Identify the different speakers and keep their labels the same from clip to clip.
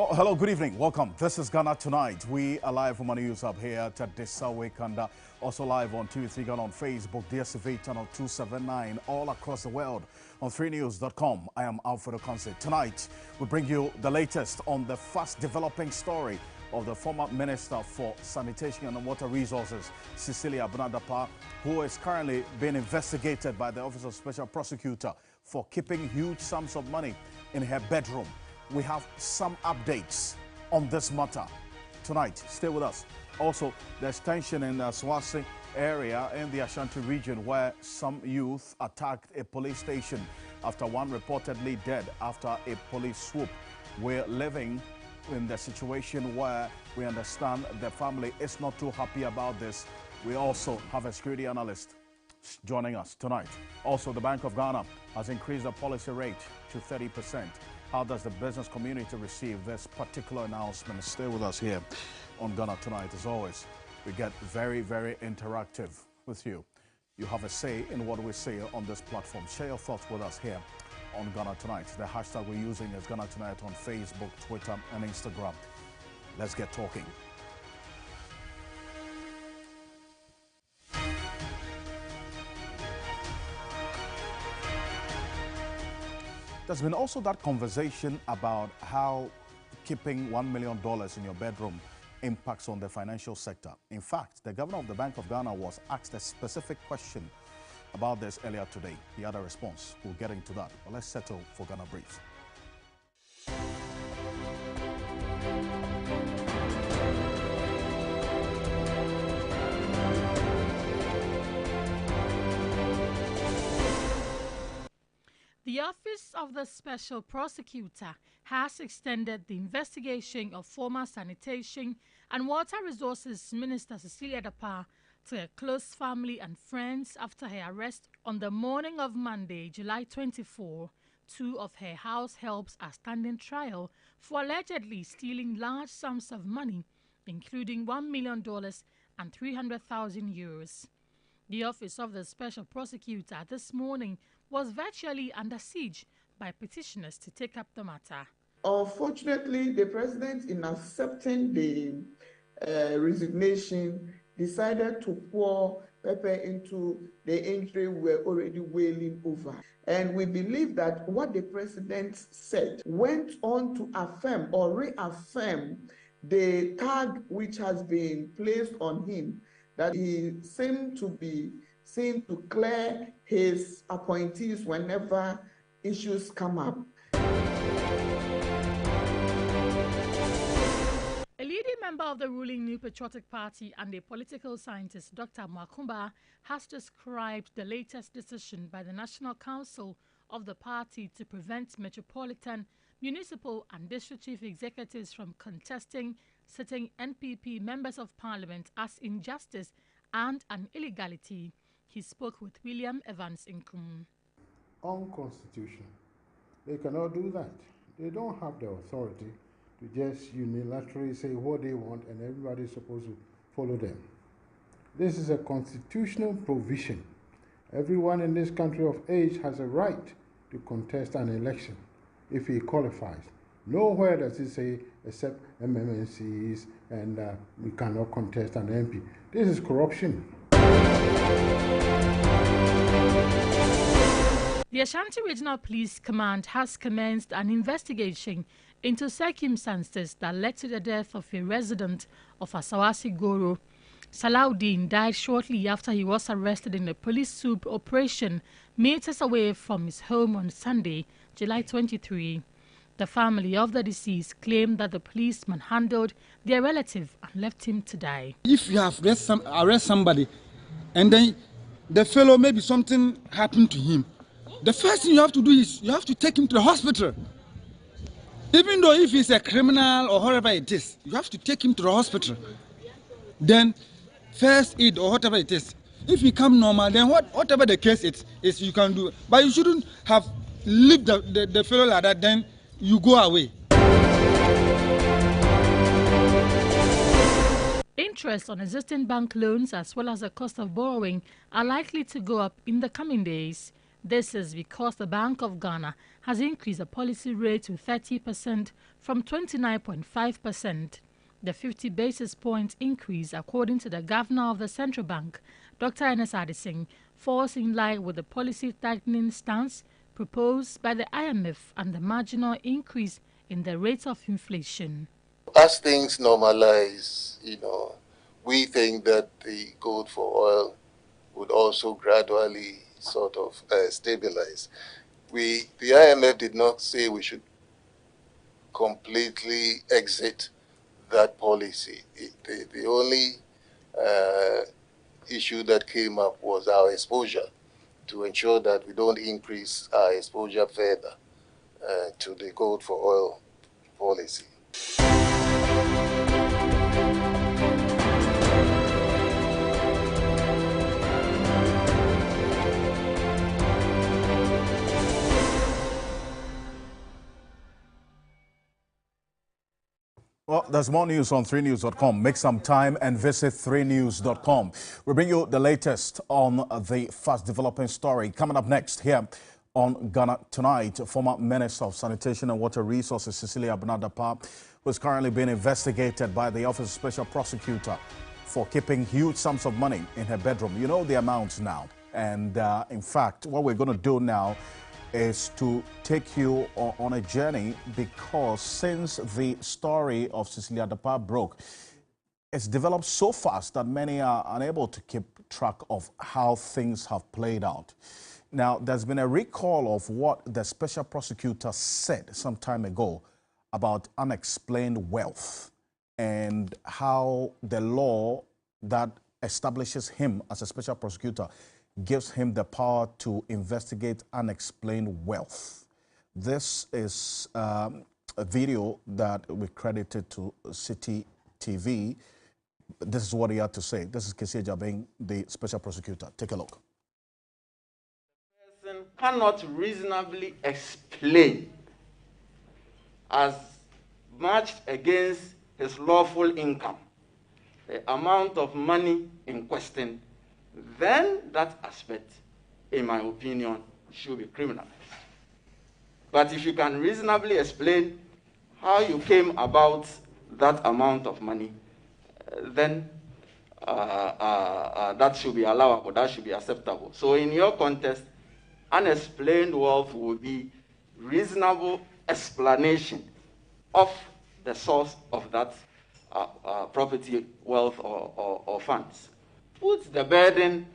Speaker 1: Well, hello, good evening. Welcome. This is Ghana Tonight. We are live from our news hub here at Desawe Kanda. Also live on TV3 Ghana on Facebook, DSTV channel 279, all across the world on 3news.com. I am Alfred Ocansey. Tonight, we bring you the latest on the fast developing story of the former Minister for Sanitation and Water Resources, Cecilia Abunadapa, who is currently being investigated by the Office of Special Prosecutor for keeping huge sums of money in her bedroom. We have some updates on this matter tonight. Stay with us. Also, there's tension in the Swasi area in the Ashanti region where some youth attacked a police station after one reportedly dead after a police swoop. We're living in the situation where we understand the family is not too happy about this. We also have a security analyst joining us tonight. Also, the Bank of Ghana has increased the policy rate to 30%. How does the business community receive this particular announcement? Stay with us here on Ghana Tonight. As always, we get very, very interactive with you. You have a say in what we say on this platform. Share your thoughts with us here on Ghana Tonight. The hashtag we're using is Ghana Tonight on Facebook, Twitter, and Instagram. Let's get talking. There's been also that conversation about how keeping $1 million in your bedroom impacts on the financial sector. In fact, the governor of the Bank of Ghana was asked a specific question about this earlier today. He had a response. We'll get into that. But let's settle for Ghana Brief.
Speaker 2: The Office of the Special Prosecutor has extended the investigation of former Sanitation and Water Resources Minister Cecilia Abunadapa to her close family and friends after her arrest on the morning of Monday, July 24. Two of her house helps are standing trial for allegedly stealing large sums of money, including $1 million and 300,000 euros. The Office of the Special Prosecutor this morning was virtually under siege by petitioners to take up the matter.
Speaker 3: Unfortunately, the president, in accepting the resignation, decided to pour pepper into the injury we're already wailing over. And we believe that what the president said went on to affirm or reaffirm the tag which has been placed on him, that he seemed to be seen to clear his appointees whenever issues come up.
Speaker 2: A leading member of the ruling New Patriotic Party and a political scientist, Dr. Mwakumba, has described the latest decision by the National Council of the party to prevent metropolitan, municipal and district chief executives from contesting sitting NPP members of parliament as injustice and an illegality. He spoke with William Evans Inkum.
Speaker 4: Unconstitutional. They cannot do that. They don't have the authority to just unilaterally say what they want and everybody is supposed to follow them. This is a constitutional provision. Everyone in this country of age has a right to contest an election if he qualifies. Nowhere does it say except MMNCs and we cannot contest an MP. This is corruption.
Speaker 2: The Ashanti Regional Police Command has commenced an investigation into circumstances that led to the death of a resident of Asawasi Goro. Salaudin died shortly after he was arrested in a police swoop operation meters away from his home on Sunday, July 23. The family of the deceased claimed that the policeman handled their relative and left him to die.
Speaker 5: If you have arrest somebody and then the fellow, maybe something happened to him, the first thing you have to do is you have to take him to the hospital. Even though if he's a criminal or whatever it is, you have to take him to the hospital. Then first aid or whatever it is. If he come normal, then whatever the case is you can do. But you shouldn't have leave the fellow like that, then you go away.
Speaker 2: Interest on existing bank loans as well as the cost of borrowing are likely to go up in the coming days. This is because the Bank of Ghana has increased the policy rate to 30% from 29.5%. The 50 basis point increase, according to the governor of the central bank, Dr. Ernest Adesing, falls in line with the policy tightening stance proposed by the IMF and the marginal increase in the rate of inflation.
Speaker 6: As things normalize, we think that the gold for oil would also gradually sort of stabilize. The IMF did not say we should completely exit that policy. The only issue that came up was our exposure, to ensure that we don't increase our exposure further to the gold for oil policy.
Speaker 1: Well, there's more news on 3news.com. Make some time and visit 3news.com. We bring you the latest on the fast developing story. Coming up next here on Ghana Tonight, former Minister of Sanitation and Water Resources Cecilia Abena-Dapaah was currently being investigated by the Office of Special Prosecutor for keeping huge sums of money in her bedroom. You know the amounts now. And in fact, what we're going to do now is to take you on a journey, because since the story of Cecilia Dapaah broke, it's developed so fast that many are unable to keep track of how things have played out. Now, there's been a recall of what the special prosecutor said some time ago about unexplained wealth and how the law that establishes him as a special prosecutor gives him the power to investigate unexplained wealth. This is a video that we credited to City TV. This is what he had to say. This is Kessie Jabeng, the special prosecutor. Take a look.
Speaker 7: The person cannot reasonably explain as matched against his lawful income the amount of money in question, then that aspect, in my opinion, should be criminalized. But if you can reasonably explain how you came about that amount of money, then that should be allowable, that should be acceptable. So in your context, unexplained wealth will be reasonable explanation of the source of that property, wealth, or funds. Put the burden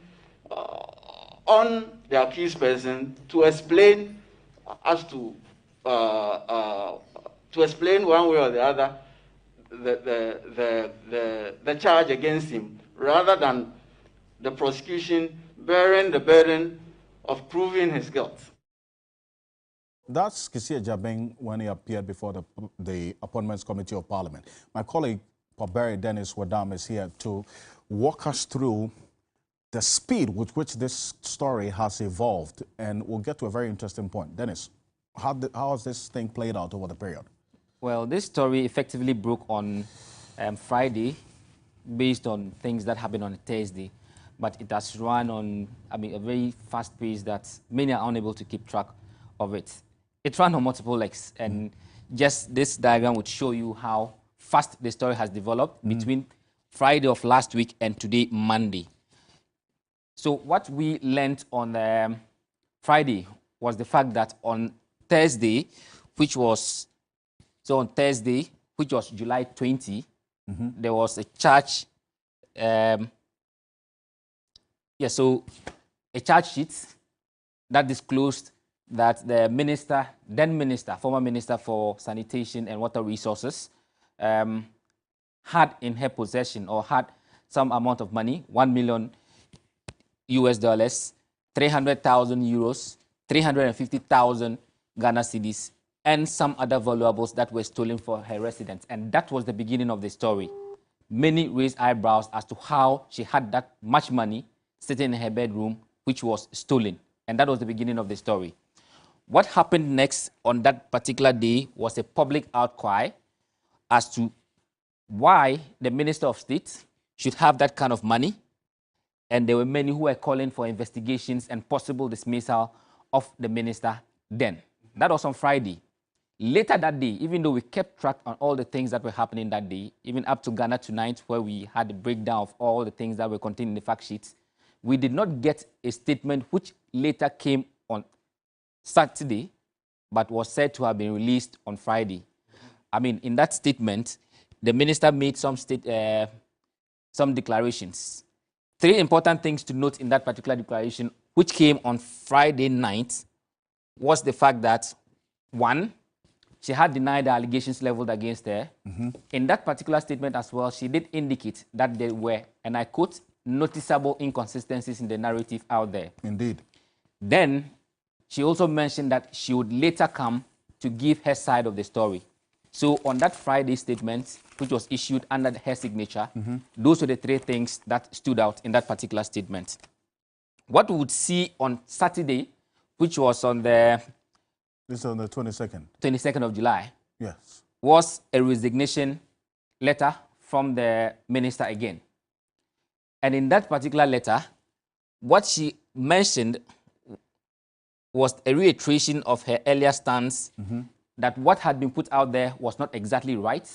Speaker 7: on the accused person to explain as to explain one way or the other the charge against him, rather than the prosecution bearing the burden of proving his guilt.
Speaker 1: That's Kessie Jabeng when he appeared before the Appointments Committee of Parliament. My colleague, Poberi Dennis Wadam, is here to walk us through the speed with which this story has evolved, and we'll get to a very interesting point. Dennis, how has this thing played out over the period?
Speaker 8: Well, this story effectively broke on Friday based on things that happened on Thursday, but it has run on a very fast pace that many are unable to keep track of it. It ran on multiple legs, and just this diagram would show you how fast the story has developed between Friday of last week and today, Monday. So what we learned on Friday was the fact that on Thursday, which was July 20, there was a charge. So a charge sheet that disclosed that the former minister for Sanitation and Water Resources, had in her possession, or had some amount of money, $1 million, 300,000 euros, 350,000 Ghana cedis, and some other valuables that were stolen for her residence. And that was the beginning of the story. Many raised eyebrows as to how she had that much money sitting in her bedroom, which was stolen. And that was the beginning of the story. What happened next on that particular day was a public outcry as to why the Minister of State should have that kind of money. And there were many who were calling for investigations and possible dismissal of the minister then. That was on Friday. Later that day, even though we kept track on all the things that were happening that day, even up to Ghana Tonight, where we had a breakdown of all the things that were contained in the fact sheets, we did not get a statement which later came on Saturday, but was said to have been released on Friday. I mean, in that statement, the minister made some declarations. Three important things to note in that particular declaration, which came on Friday night, was the fact that, one, she had denied the allegations leveled against her. In that particular statement as well, she did indicate that there were, and I quote, noticeable inconsistencies in the narrative out there.
Speaker 1: Indeed.
Speaker 8: Then, she also mentioned that she would later come to give her side of the story. So on that Friday statement, which was issued under her signature, those were the three things that stood out in that particular statement. What we would see on Saturday, which was on the...
Speaker 1: This is on the 22nd.
Speaker 8: 22nd of July.
Speaker 1: Yes.
Speaker 8: Was a resignation letter from the minister again. And in that particular letter, what she mentioned was a reiteration of her earlier stance that what had been put out there was not exactly right,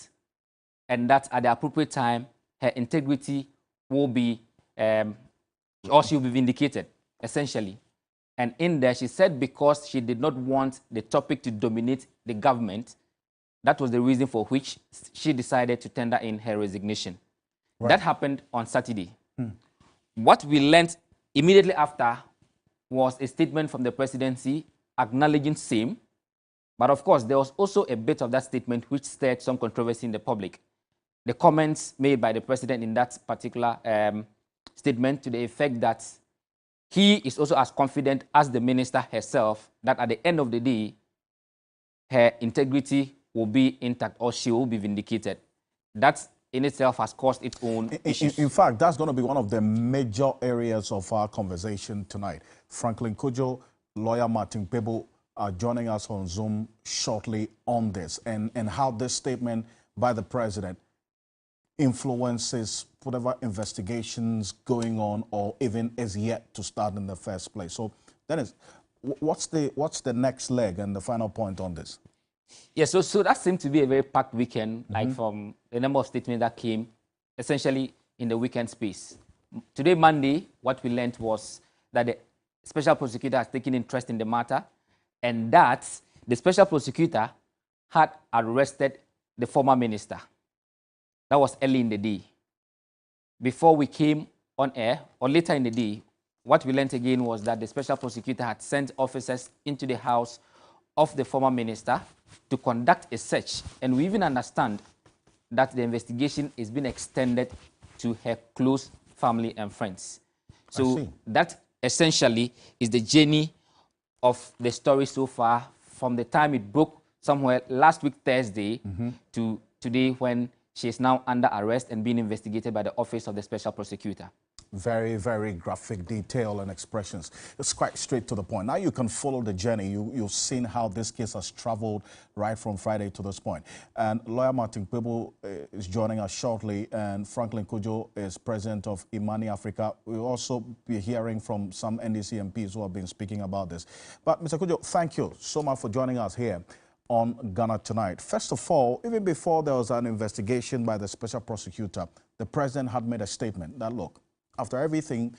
Speaker 8: and that at the appropriate time, her integrity will be, or she will be vindicated, essentially. And in there, she said because she did not want the topic to dominate the government, that was the reason for which she decided to tender in her resignation. Right. That happened on Saturday. What we learned immediately after was a statement from the presidency acknowledging same. But of course, there was also a bit of that statement which stirred some controversy in the public. The comments made by the president in that particular statement to the effect that he is also as confident as the minister herself that at the end of the day, her integrity will be intact or she will be vindicated. That in itself has caused its own issues.
Speaker 1: In fact, that's going to be one of the major areas of our conversation tonight. Franklin Kojo, lawyer Martin Pebo are joining us on Zoom shortly on this and how this statement by the president influences whatever investigations going on or even is yet to start in the first place. So, Dennis, what's the next leg and the final point on this?
Speaker 8: Yeah, so that seemed to be a very packed weekend, like from the number of statements that came essentially in the weekend space. Today, Monday, what we learned was that the special prosecutor has taken interest in the matter and that the special prosecutor had arrested the former minister. That was early in the day. Before we came on air, or later in the day, what we learned again was that the special prosecutor had sent officers into the house of the former minister to conduct a search. And we even understand that the investigation is being extended to her close family and friends. So that essentially is the journey of the story so far from the time it broke somewhere last week, Thursday, to today when she is now under arrest and being investigated by the Office of the Special Prosecutor.
Speaker 1: Very, very graphic detail and expressions. It's quite straight to the point. Now you can follow the journey. You've seen how this case has traveled right from Friday to this point. And lawyer Martin Pebo is joining us shortly, and Franklin Kojo is president of Imani Africa. We'll also be hearing from some NDC MPs who have been speaking about this. But Mr. Kojo, thank you so much for joining us here on Ghana Tonight. First of all, even before there was an investigation by the special prosecutor, the president had made a statement that, look, after everything,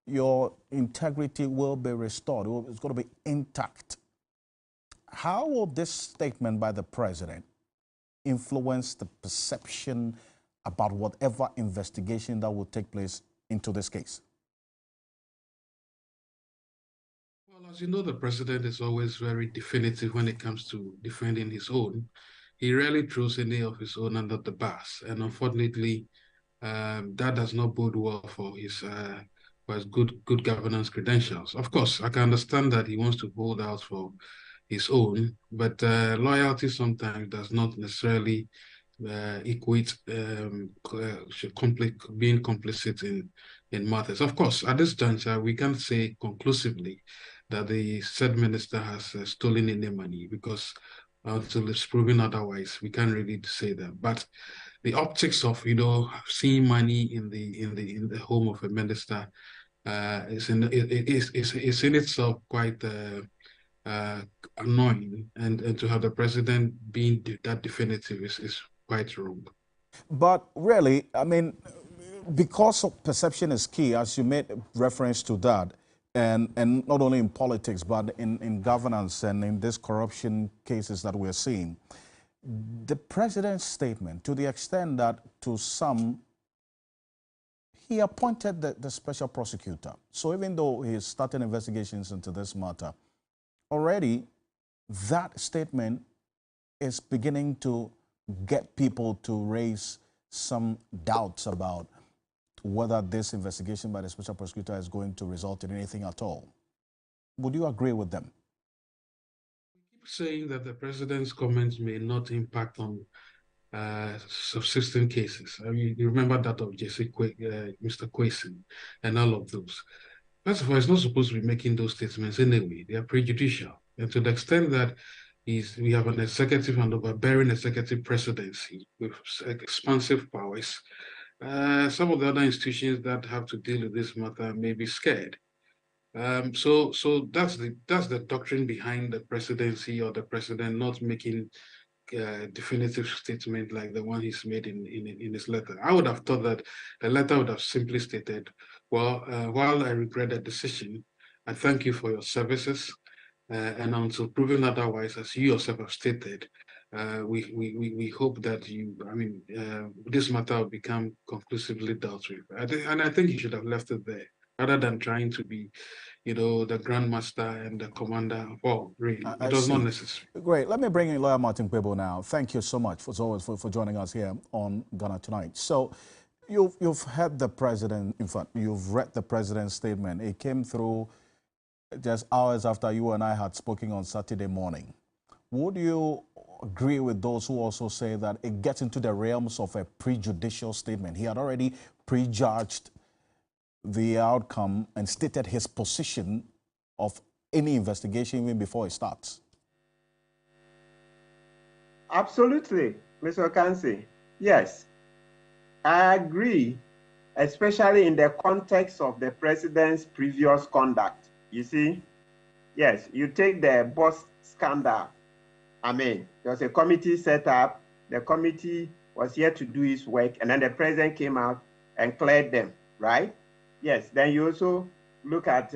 Speaker 1: your integrity will be restored. It's going to be intact. How will this statement by the president influence the perception about whatever investigation that will take place into this case?
Speaker 9: Well, as you know, the president is always very definitive when it comes to defending his own. He rarely throws any of his own under the bus. And unfortunately, that does not bode well for his good governance credentials. Of course, I can understand that he wants to hold out for his own, but loyalty sometimes does not necessarily equate being complicit in matters. Of course, at this juncture, we can't say conclusively that the said minister has stolen any money because until it's proven otherwise, we can't really say that. But the optics of seeing money in the home of a minister is in itself quite annoying, and to have the president being that definitive is quite wrong.
Speaker 1: But really, I mean, because of perception is key, as you made reference to that, and not only in politics, but in governance and in these corruption cases that we're seeing, the president's statement, to the extent that to some, he appointed the special prosecutor. So even though he's starting investigations into this matter, already that statement is beginning to get people to raise some doubts about whether this investigation by the special prosecutor is going to result in anything at all. Would you agree with them?
Speaker 9: We keep saying that the president's comments may not impact on subsisting cases. I mean, you remember that of Mr. Kwesi and all of those. First of all, he's not supposed to be making those statements anyway. They are prejudicial. And to the extent that we have an executive and overbearing executive presidency with expansive powers, some of the other institutions that have to deal with this matter may be scared. So that's the doctrine behind the presidency, or the president not making definitive statement like the one he's made in his letter. I would have thought that the letter would have simply stated, well, while I regret the decision, I thank you for your services, and until proven otherwise, as you yourself have stated, we hope that this matter will become conclusively dealt with. I think you should have left it there, rather than trying to be, the grandmaster and the commander. Well, really, it was not necessary.
Speaker 1: Great. Let me bring in Lawyer Martin Kwebo now. Thank you so much for joining us here on Ghana Tonight. So you've heard the president, in fact, you've read the president's statement. It came through just hours after you and I had spoken on Saturday morning. Would you agree with those who also say that it gets into the realms of a prejudicial statement? He had already prejudged the outcome and stated his position of any investigation even before it starts.
Speaker 10: Absolutely, Mr. Ocansey. Yes, I agree, especially in the context of the president's previous conduct. You see, yes, you take the boss scandal. I mean, there was a committee set up. The committee was here to do its work, and then the president came out and cleared them, right? Yes, then you also look at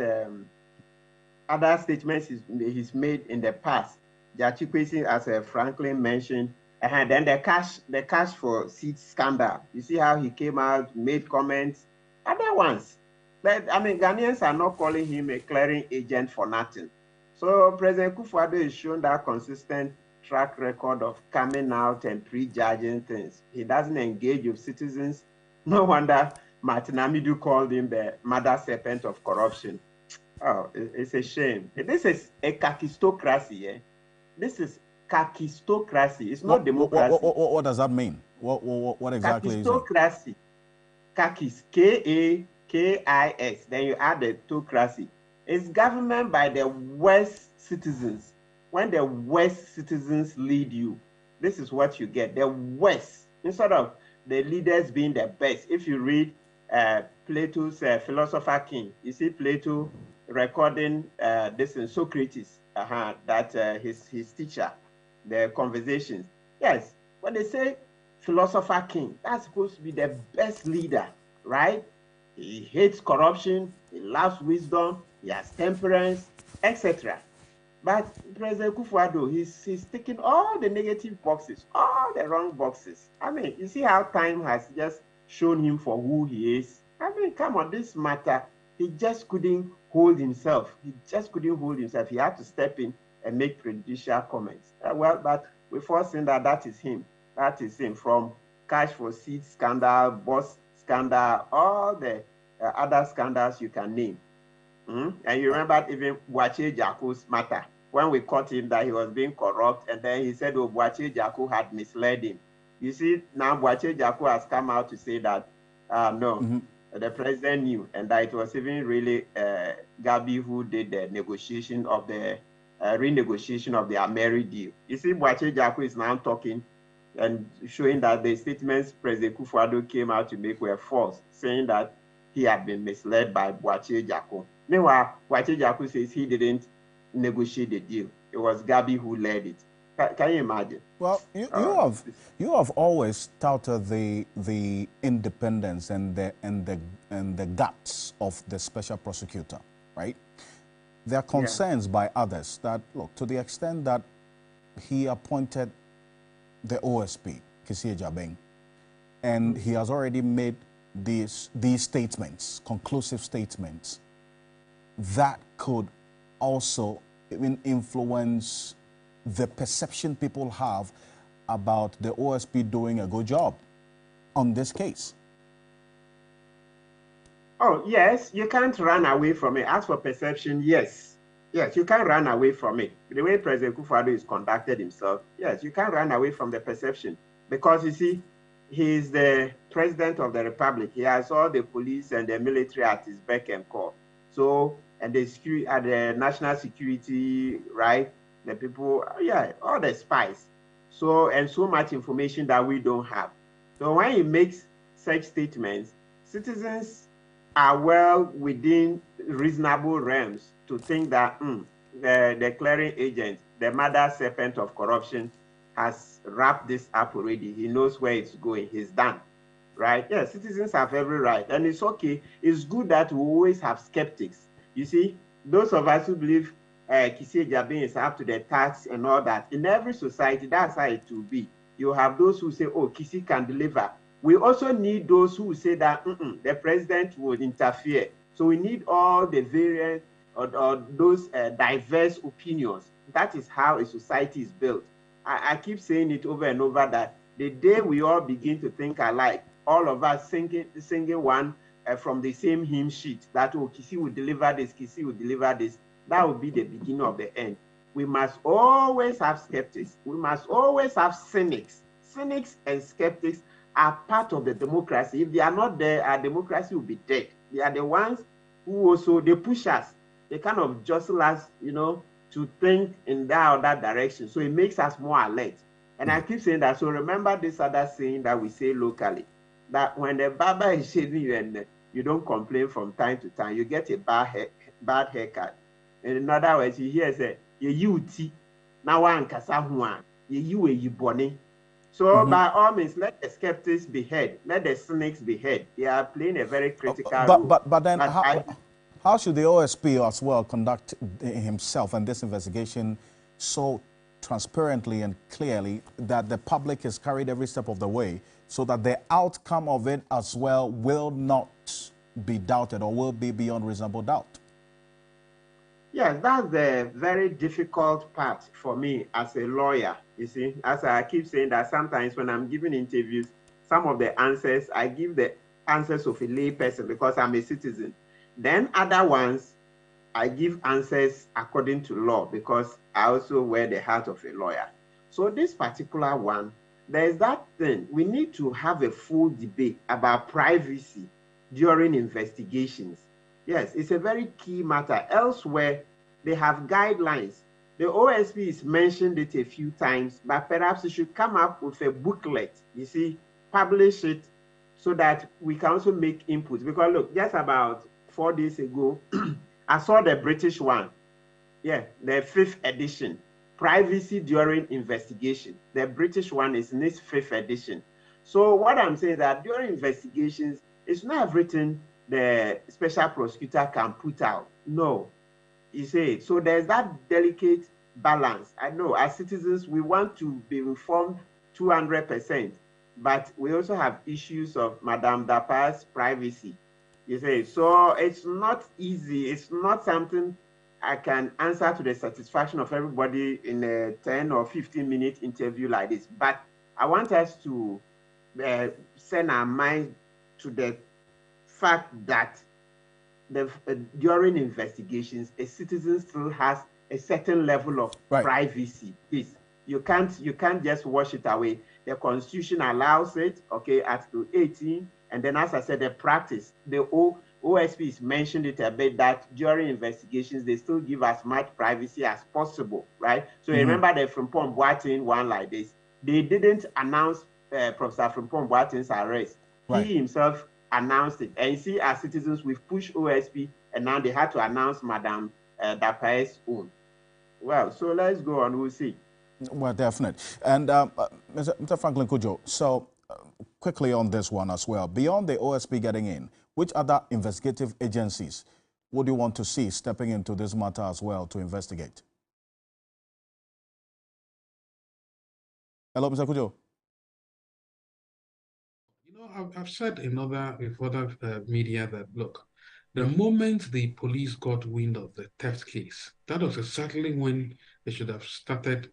Speaker 10: other statements he's made in the past. Jachi Kwesi, as Franklin mentioned, and then the cash for seats scandal. You see how he came out, made comments, other ones. But, I mean, Ghanaians are not calling him a clearing agent for nothing. So President Kufuor has shown that consistent track record of coming out and prejudging things. He doesn't engage with citizens. No wonder Martin Amidu called him the mother serpent of corruption. Oh, it's a shame. This is a kakistocracy. Eh? This is kakistocracy. It's not democracy.
Speaker 1: What does that mean? What exactly is it?
Speaker 10: Kakistocracy. Kakis, K-A-K-I-S. Then you add the tocracy. It's government by the West citizens. When the West citizens lead you, this is what you get. The West, instead of the leaders being the best. If you read Plato's Philosopher King, you see Plato recording this in Socrates, that his teacher, the conversations. Yes, when they say Philosopher King, that's supposed to be the best leader, right? He hates corruption, he loves wisdom, he has temperance, etc. But President Kufuor, he's ticking all the negative boxes, all the wrong boxes. I mean, you see how time has just shown him for who he is. I mean, come on, this matter, he just couldn't hold himself. He just couldn't hold himself. He had to step in and make prejudicial comments. But we've all seen that is him. That is him, from cash for seats scandal, boss scandal, all the other scandals you can name. And you remember even Boakye Jako's matter, when we caught him that he was being corrupt, and then he said, Boakye Jako had misled him. You see, now Boakye Jako has come out to say that, the president knew, and that it was even really Gabi who did the negotiation of the renegotiation of the Ameri deal. You see, Boakye Jako is now talking and showing that the statements President Kufuor came out to make were false, saying that he had been misled by Boakye Jako. Meanwhile, Boakye Jako says he didn't negotiate the deal. It was Gabi who led it. Can you imagine?
Speaker 1: Well, you have always touted the independence and the guts of the special prosecutor, right? There are concerns by others that, look, to the extent that he appointed the OSP, Kisi Ejabeng, and he has already made these statements, conclusive statements, that could also influence the perception people have about the OSP doing a good job on this case.
Speaker 10: Oh, yes, you can't run away from it. As for perception, yes. Yes, you can't run away from it. The way President Kufuor is conducted himself, yes, you can't run away from the perception. Because, you see, he's the president of the republic. He has all the police and the military at his beck and call. So, and the national security, right? The people, yeah, all the spies. So, and so much information that we don't have. So when he makes such statements, citizens are well within reasonable realms to think that the clearing agent, the mother serpent of corruption, has wrapped this up already. He knows where it's going. He's done, right? Yeah, citizens have every right. And it's okay. It's good that we always have skeptics. You see, those of us who believe Kisi Ejabeng is up to the task and all that, in every society, that's how it will be. You have those who say, oh, Kisi can deliver. We also need those who say that the president would interfere. So we need all the variant or those diverse opinions. That is how a society is built. I keep saying it over and over that the day we all begin to think alike, all of us singing one from the same hymn sheet, that, oh, Kisi will deliver this, Kisi will deliver this, that will be the beginning of the end. We must always have skeptics. We must always have cynics. Cynics and skeptics are part of the democracy. If they are not there, our democracy will be dead. They are the ones who also, they push us. They kind of jostle us, to think in that or that direction. So it makes us more alert. And I keep saying that. So remember this other saying that we say locally, that when the barber is shaving you and you don't complain from time to time, you get a bad haircut. In other words, you hear say, you now one kasa you bonny. So by all means, let the skeptics be heard. Let the cynics be heard. They are playing a very critical role.
Speaker 1: But then how should the OSP as well conduct himself and this investigation so transparently and clearly that the public is carried every step of the way so that the outcome of it as well will not be doubted or will be beyond reasonable doubt?
Speaker 10: Yes, that's the very difficult part for me as a lawyer. You see, as I keep saying that sometimes when I'm giving interviews, some of the answers, I give the answers of a lay person because I'm a citizen. Then other ones, I give answers according to law because I also wear the hat of a lawyer. So this particular one, there's that thing. We need to have a full debate about privacy during investigations. Yes, it's a very key matter. Elsewhere, they have guidelines. The OSP has mentioned it a few times, but perhaps it should come up with a booklet, you see, publish it so that we can also make inputs. Because look, just about 4 days ago, I saw the British one. Yeah, the 5th edition, Privacy During Investigation. The British one is in its 5th edition. So what I'm saying is that during investigations, it's not everything the special prosecutor can put out. No, you see. So there's that delicate balance. I know as citizens, we want to be informed 200%, but we also have issues of Madame Dapa's privacy. You see, so it's not easy. It's not something I can answer to the satisfaction of everybody in a 10 or 15-minute interview like this. But I want us to send our mind to the fact that during investigations, a citizen still has a certain level of privacy. Please, you can't just wash it away. The Constitution allows it, okay, up to 18. And then, as I said, the practice, the OSP has mentioned it a bit that during investigations, they still give as much privacy as possible, right? So remember the Frimpong Boateng one like this. They didn't announce Professor Frimpong Boateng's arrest. He himself announced it. And you see, as citizens, we've pushed OSP, and now they had to announce Madame Dapa's own. Well, so let's go on. We'll see.
Speaker 1: Well, definite. And Mr. Franklin Kujo, so quickly on this one as well. Beyond the OSP getting in, which other investigative agencies would you want to see stepping into this matter as well to investigate? Hello, Mr. Kujo.
Speaker 9: You know, I've said in other media that, look, the moment the police got wind of the theft case, that was exactly when they should have started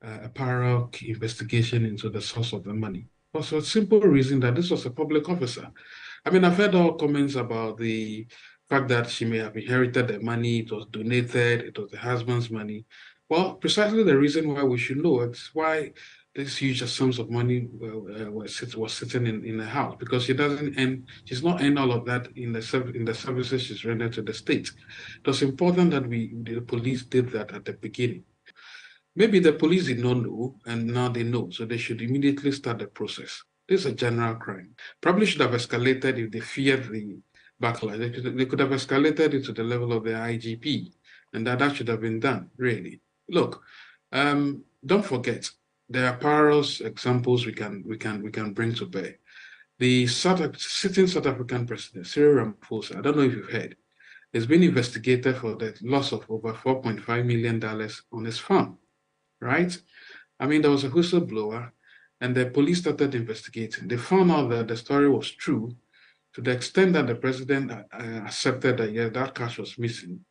Speaker 9: a parallel investigation into the source of the money. For a simple reason that this was a public officer. I mean, I've heard all comments about the fact that she may have inherited the money, it was donated, it was the husband's money. Well, precisely the reason why we should know it's why these huge sums of money was sitting in the house, because she's not earned all of that in the services she's rendered to the state. It was important that the police did that at the beginning. Maybe the police did not know, and now they know, so they should immediately start the process. This is a general crime. Probably should have escalated if they feared the backlash. They could have escalated it to the level of the IGP, and that should have been done, really. Look, don't forget, there are parallel examples we can bring to bear. The sitting South African president, Cyril Ramaphosa, I don't know if you've heard, has been investigated for the loss of over $4.5 million on his farm. Right? I mean, there was a whistleblower, and the police started investigating. They found out that the story was true to the extent that the president accepted that, yeah, that cash was missing.